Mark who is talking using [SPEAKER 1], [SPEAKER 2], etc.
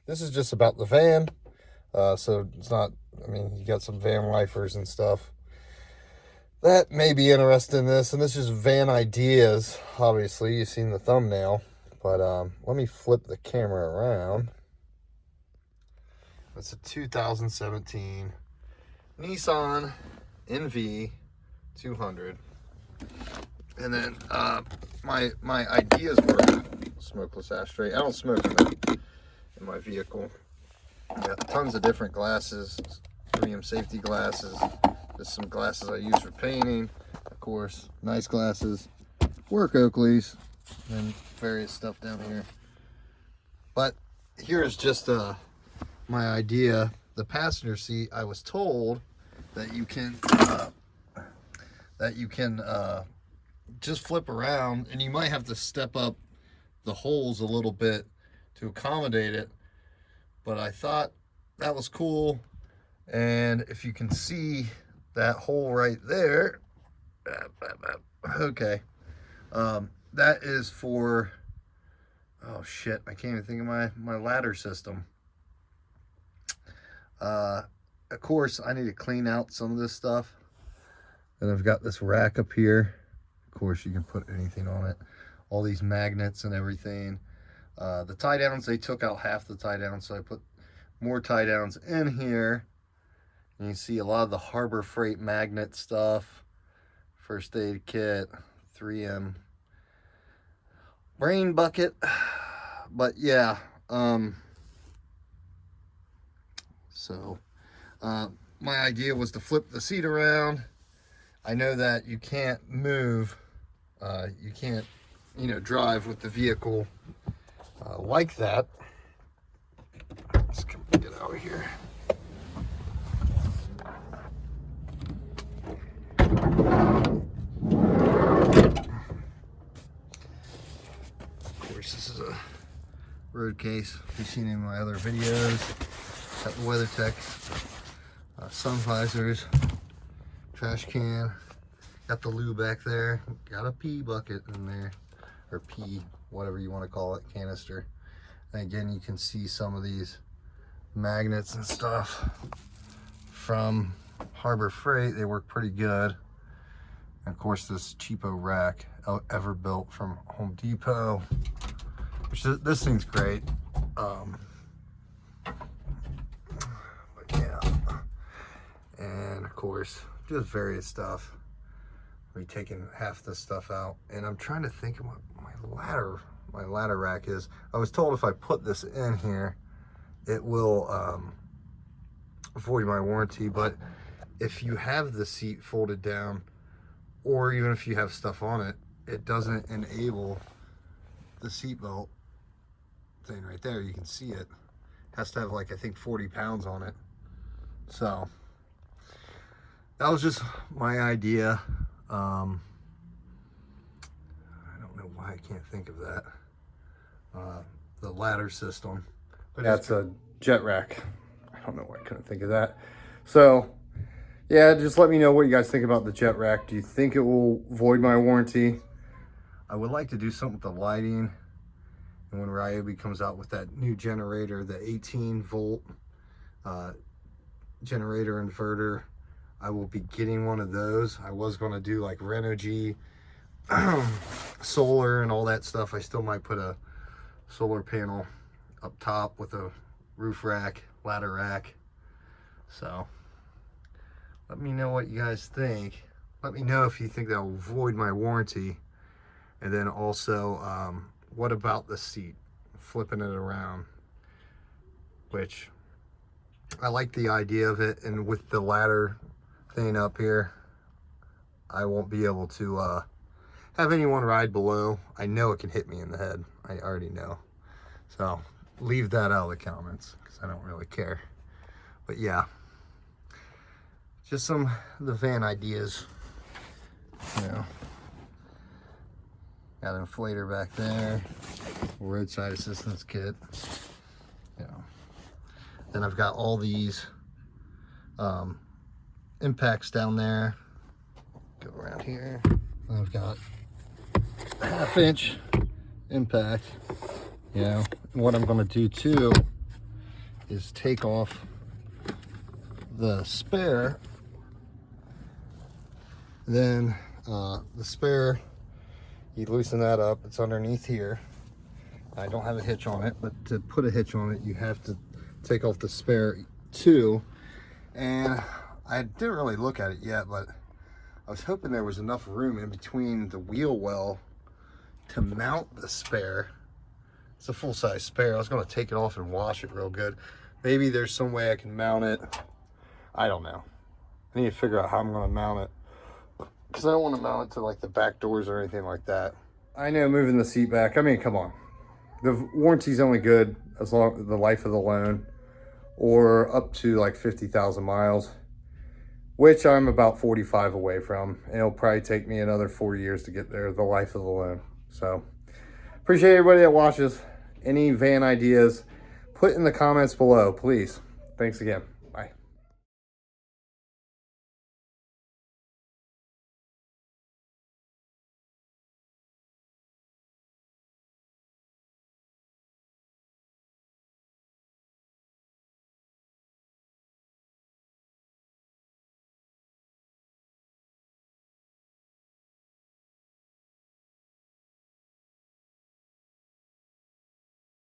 [SPEAKER 1] This is just about the van. So it's not, I mean, you got some van lifers and stuff that may be interested in this. And this is van ideas. Obviously, you've seen the thumbnail. But let me flip the camera around. It's a 2017 Nissan NV 200. And then my ideas were smokeless ashtray. I don't smoke in my vehicle. Got tons of different glasses, 3M safety glasses, just some glasses I use for painting, of course, nice glasses, work Oakleys, and various stuff down here. But here's just my idea. The passenger seat, I was told that you can just flip around, and you might have to step up the holes a little bit to accommodate it, but I thought that was cool. And if you can see that hole right there, okay, that is for, oh shit, I can't even think of my ladder system. Of course, I need to clean out some of this stuff. And I've got this rack up here. Of course, you can put anything on it. All these magnets and everything. The tie downs, they took out half the tie downs, so I put more tie downs in here. And you see a lot of the Harbor Freight magnet stuff. First aid kit, 3M brain bucket. But yeah, my idea was to flip the seat around. I know that you can't move, you can't, drive with the vehicle like that. Let's get out of here. Of course, this is a road case you've seen in my other videos. Got the WeatherTech sun visors, trash can, got the lube back there, got a pee bucket in there, or pee, whatever you want to call it, canister. And again, you can see some of these magnets and stuff from Harbor Freight. They work pretty good. And of course, this cheapo rack, ever built from Home Depot, which this thing's great. But yeah, and of course, just various stuff. We're taking half this stuff out, and I'm trying to think of what my ladder rack is. I was told if I put this in here, it will void my warranty. But if you have the seat folded down, or even if you have stuff on it, it doesn't enable the seatbelt thing right there. You can see it has to have, like, I think 40 pounds on it. So that was just my idea. I don't know why I can't think of that. The ladder system. But that's a jet rack. I don't know why I couldn't think of that. So yeah, just let me know what you guys think about the jet rack. Do you think it will void my warranty? I would like to do something with the lighting. And when Ryobi comes out with that new generator, the 18-volt generator inverter, I will be getting one of those. I was going to do like Renogy, solar and all that stuff. I still might put a solar panel up top with a roof rack, ladder rack. So let me know what you guys think. Let me know if you think that will void my warranty. And then also, what about the seat? Flipping it around. Which, I like the idea of it. And with the ladder thing up here, I won't be able to have anyone ride below. I know it can hit me in the head. I already know. So, leave that out of the comments, because I don't really care. But yeah, just some of the van ideas. Got an inflator back there, roadside assistance kit. Then I've got all these impacts down there. Go around here. And I've got a 1/2 inch impact. And what I'm going to do too is take off the spare. Then the spare, you loosen that up. It's underneath here. I don't have a hitch on it, but to put a hitch on it, you have to take off the spare too. And I didn't really look at it yet, but I was hoping there was enough room in between the wheel well to mount the spare. It's a full-size spare. I was going to take it off and wash it real good. Maybe there's some way I can mount it. I don't know. I need to figure out how I'm going to mount it, because I don't want to mount it to like the back doors or anything like that. I know moving the seat back, I mean, come on. The warranty's only good as long as the life of the loan, or up to like 50,000 miles, which I'm about 45 away from. And it'll probably take me another 4 years to get there, the life of the loan. So appreciate everybody that watches. Any van ideas, put in the comments below, please. Thanks again.